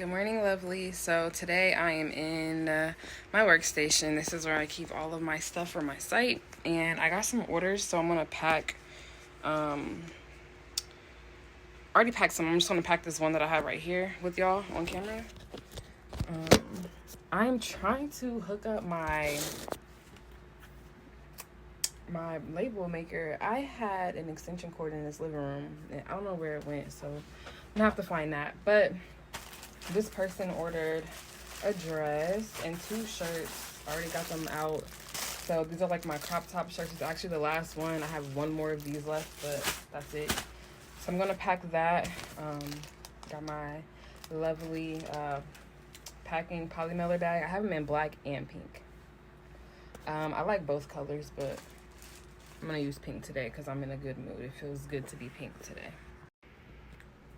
Good morning, lovely. So today I am in my workstation. This is where I keep all of my stuff for my site, and I got some orders, so I'm gonna pack. Already packed some. I'm just gonna pack this one that I have right here with y'all on camera. I'm trying to hook up my label maker. I had an extension cord in this living room, and I don't know where it went, so I'm gonna have to find that. But this person ordered a dress and 2 shirts. I already got them out. So these are like my crop top shirts. It's actually the last one. I have one more of these left, but that's it. So I'm gonna pack that. Got my lovely packing poly mailer bag. I have them in black and pink. I like both colors, but I'm gonna use pink today because I'm in a good mood. It feels good to be pink today.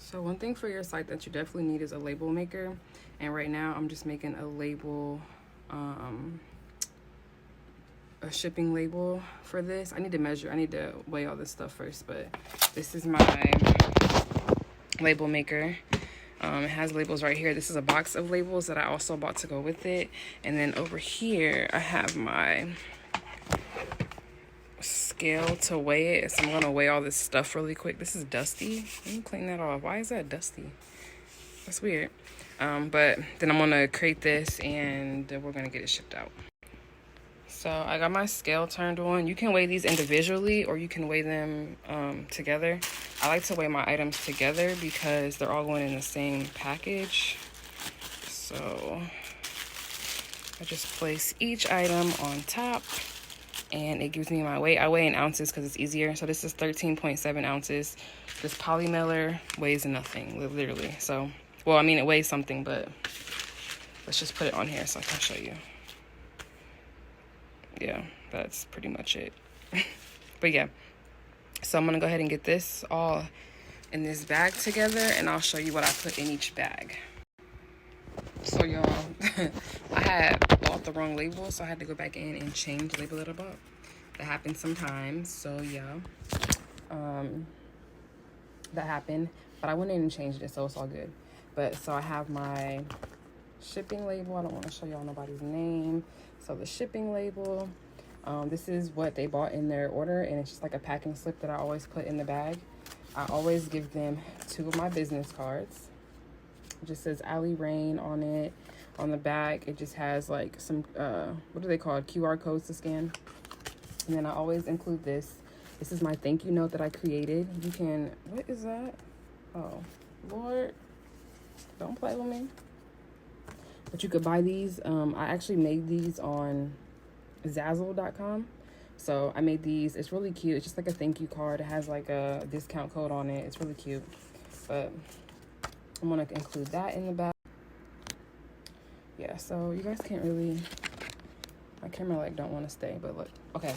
So one thing for your site that you definitely need is a label maker. And right now I'm just making a label, a shipping label for this. I need to measure, I need to weigh all this stuff first, but this is my label maker. It has labels right here. This is a box of labels that I also bought to go with it. And then over here, I have my scale to weigh it. So I'm gonna weigh all this stuff really quick. This is dusty. Let me clean that off. Why is that dusty? That's weird. But then I'm gonna crate this and we're gonna get it shipped out. So I got my scale turned on. You can weigh these individually or you can weigh them together. I like to weigh my items together because they're all going in the same package. So I just place each item on top and it gives me my weight. I weigh in ounces because it's easier. So this is 13.7 ounces. This poly mailer weighs nothing, literally. So, well, I mean, it weighs something, but let's just put it on here so I can show you. Yeah, that's pretty much it. But yeah, so I'm gonna go ahead and get this all in this bag together and I'll show you what I put in each bag. So y'all, I had bought the wrong label, so I had to go back in and change the label that I bought. That happens sometimes, so yeah. That happened, but I went in and changed it, so it's all good. But so I have my shipping label. I don't want to show y'all nobody's name. So the shipping label, this is what they bought in their order, and it's just like a packing slip that I always put in the bag. I always give them 2 of my business cards. It just says alireignco on it. On the back, it just has like some, what are they called? QR codes to scan. And then I always include this. This is my thank you note that I created. You can, what is that? Oh, Lord, don't play with me. But you could buy these. I actually made these on Zazzle.com. So I made these. It's really cute. It's just like a thank you card. It has like a discount code on it. It's really cute. But I'm gonna include that in the back. Yeah, so you guys can't really, my camera like don't want to stay, but look, okay.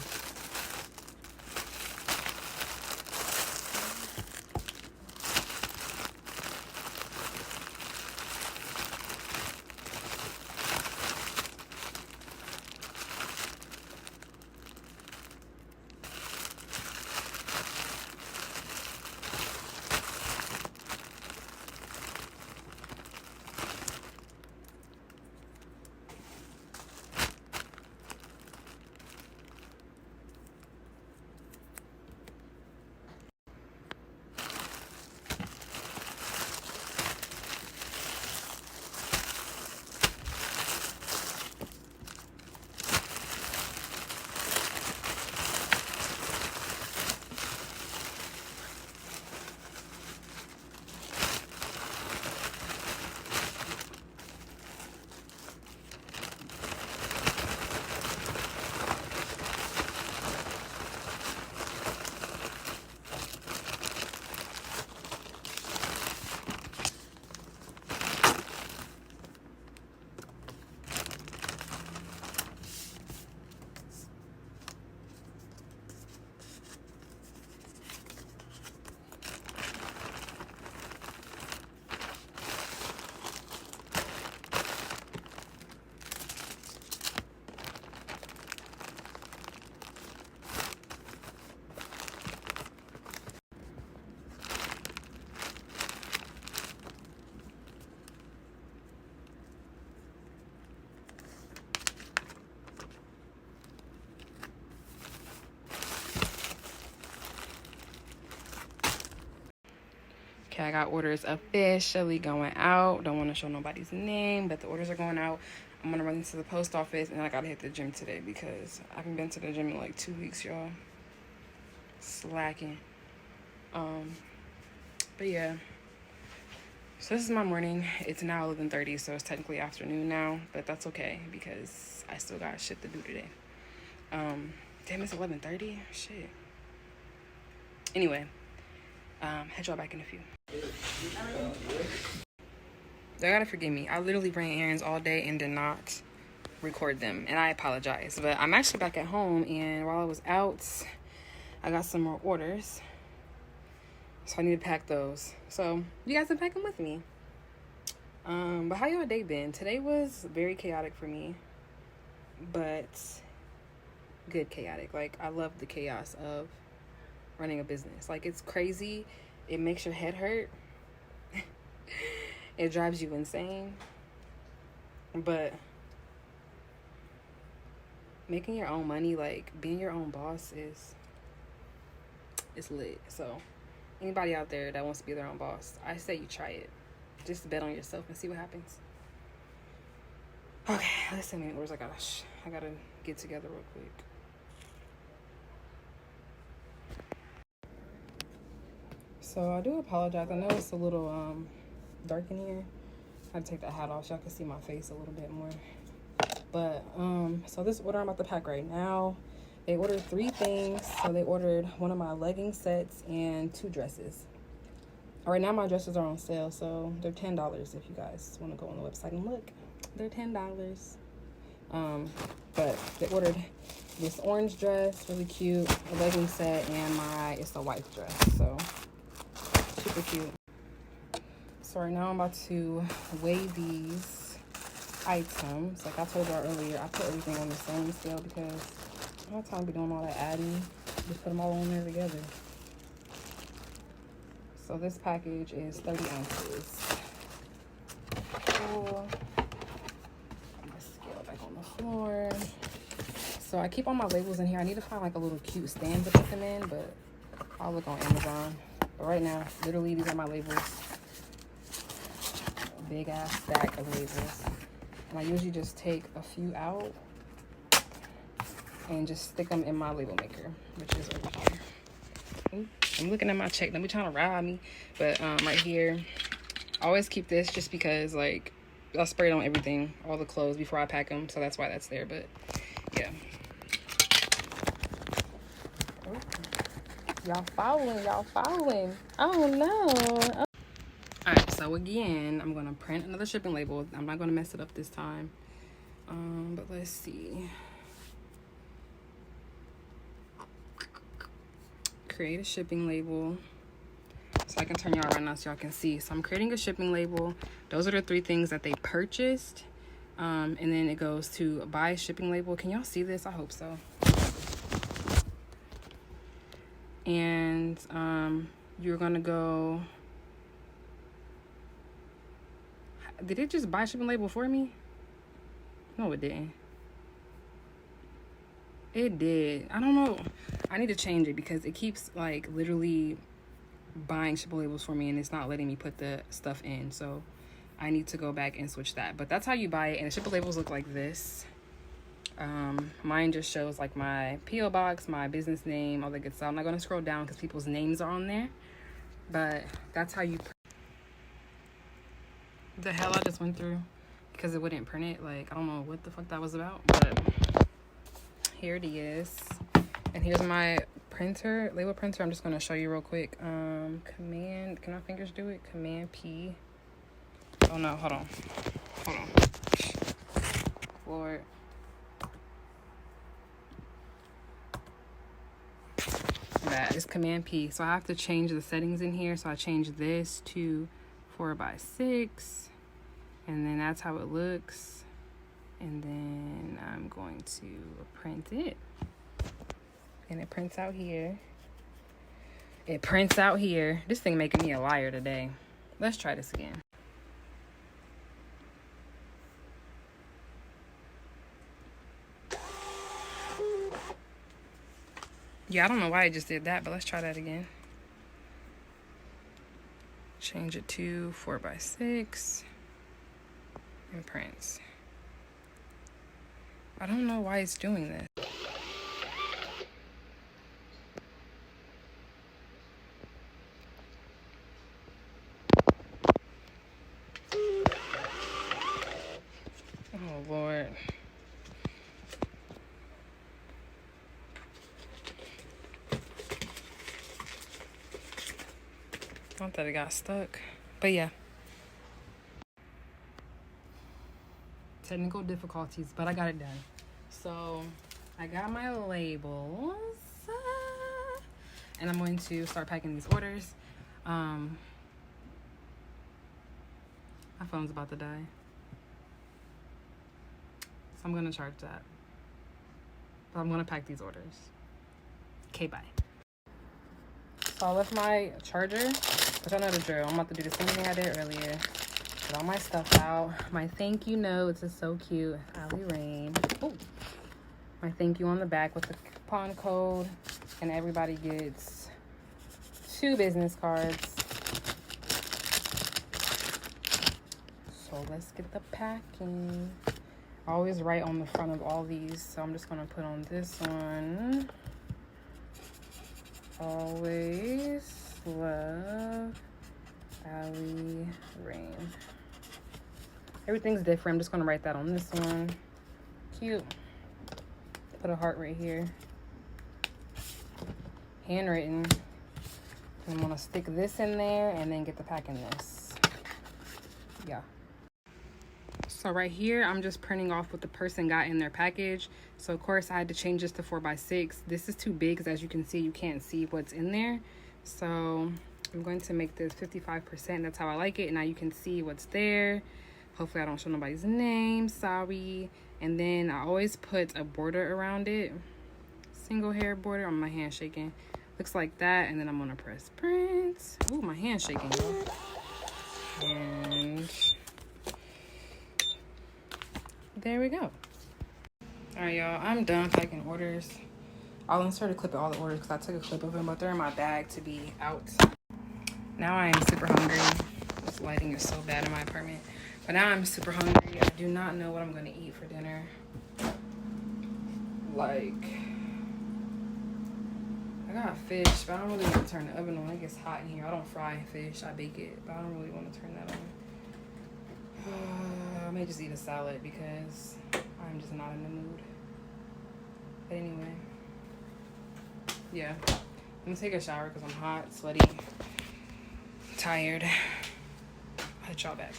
Okay, I got orders officially going out. Don't want to show nobody's name, but the orders are going out. I'm gonna run into the post office, and I gotta hit the gym today because I haven't been to the gym in like 2 weeks, y'all. Slacking. But yeah. So this is my morning. It's now 11:30, so it's technically afternoon now, but that's okay because I still got shit to do today. Damn, it's 11:30. Shit. Anyway, head y'all back in a few. They gotta forgive me. I literally ran errands all day and did not record them, and I apologize. But I'm actually back at home, and while I was out, I got some more orders, so I need to pack those. So you guys can pack them with me. But how your day been? Today was very chaotic for me, but good chaotic. Like, I love the chaos of running a business. Like, it's crazy. It makes your head hurt. It drives you insane. But making your own money, like being your own boss, is lit. So anybody out there that wants to be their own boss, I say you try it. Just bet on yourself and see what happens. Okay, let's see how many orders I gotta get together real quick. So I do apologize. I know it's a little dark in here. I had to take that hat off so y'all can see my face a little bit more. But so this order I'm about to pack right now, they ordered 3 things. So they ordered one of my legging sets and 2 dresses. Right now my dresses are on sale, so they're $10 if you guys want to go on the website and look. They're $10. But they ordered this orange dress, really cute, a legging set, and it's a white dress, so super cute. So right now I'm about to weigh these items. Like I told y'all earlier, I put everything on the same scale because I don't have time to be doing all that adding. Just put them all on there together. So this package is 30 ounces. Cool. I'm gonna scale back on the floor. So I keep all my labels in here. I need to find like a little cute stand to put them in, but I'll look on Amazon. But right now, literally, these are my labels. A big ass stack of labels. And I usually just take a few out and just stick them in my label maker, which is over here. I'm looking at my check. Don't be trying to rob me. But right here, I always keep this just because, like, I'll spray it on everything, all the clothes before I pack them. So that's why that's there. But yeah. Y'all following. Oh no. Alright, so again, I'm gonna print another shipping label. I'm not gonna mess it up this time. But let's see. Create a shipping label. So I can turn y'all around now so y'all can see. So I'm creating a shipping label. Those are the 3 things that they purchased. And then it goes to buy a shipping label. Can y'all see this? I hope so. And you're gonna go. Did it just buy a shipping label for me? No, it didn't. It did. I don't know. I need to change it because it keeps like literally buying shipping labels for me and it's not letting me put the stuff in. So I need to go back and switch that. But that's how you buy it. And the shipping labels look like this. Mine just shows like my P.O. box, my business name, all that good stuff. I'm not going to scroll down because people's names are on there. But that's how you... The hell I just went through because it wouldn't print it. Like, I don't know what the fuck that was about. But here it is. And here's my printer, label printer. I'm just going to show you real quick. Command... Can my fingers do it? Command P. Oh, no. Hold on. Lord. That is Command P. So I have to change the settings in here. So I changed this to 4x6, and then that's how it looks. And then I'm going to print it, and it prints out here. This thing making me a liar today. Let's try this again. Yeah, I don't know why I just did that, but let's try that again. change it to 4x6 and prints. I don't know why it's doing this. Oh Lord. Not that it got stuck, but yeah. Technical difficulties, but I got it done. So I got my labels, and I'm going to start packing these orders. My phone's about to die, so I'm gonna charge that. But I'm gonna pack these orders. Okay, bye. So I left my charger, which I know the drill. I'm about to do the same thing I did earlier. Put all my stuff out. My thank you notes is so cute. alireignco. Oh, my thank you on the back with the coupon code, and everybody gets 2 business cards. So let's get the packing. I always write on the front of all these, so I'm just gonna put on this one. Always love alireignco. Everything's different. I'm just gonna write that on this one. Cute. Put a heart right here. Handwritten. I'm gonna stick this in there and then get the pack in this. Yeah. So right here, I'm just printing off what the person got in their package. So of course I had to change this to 4x6. This is too big because as you can see, you can't see what's in there. So I'm going to make this 55%. That's how I like it. And now you can see what's there. Hopefully I don't show nobody's name, sorry. And then I always put a border around it. Single hair border. My hand shaking. Looks like that. And then I'm gonna press print. Ooh, my hand's shaking, y'all. And there we go. All right, y'all, I'm done packing orders. I'll insert a clip of all the orders because I took a clip of them, but they're in my bag to be out. Now I am super hungry. This lighting is so bad in my apartment. But now I'm super hungry. I do not know what I'm gonna eat for dinner. Like, I got fish, but I don't really want to turn the oven on. It gets hot in here. I don't fry fish, I bake it, but I don't really want to turn that on. I may just eat a salad because I'm just not in the mood. But anyway, yeah, I'm gonna take a shower because I'm hot, sweaty, tired. I'll hit y'all back.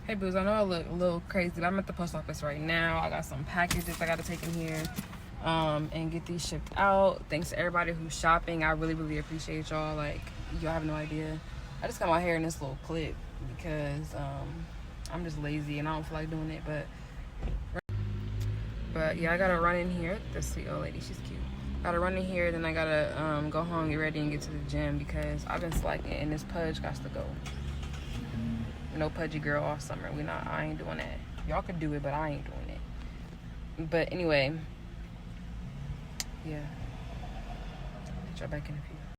Hey boos, I know I look a little crazy, but I'm at the post office right now. I got some packages I gotta take in here and get these shipped out. Thanks to everybody who's shopping. I really, really appreciate y'all. Like, y'all have no idea. I just got my hair in this little clip because I'm just lazy and I don't feel like doing it. But yeah, I gotta run in here. This sweet old lady, she's cute. Gotta run in here, then I gotta go home, get ready, and get to the gym because I've been slacking and this pudge got to go. No pudgy girl all summer. I ain't doing that. Y'all could do it, but I ain't doing it. But anyway, yeah. I'll get y'all back in a few.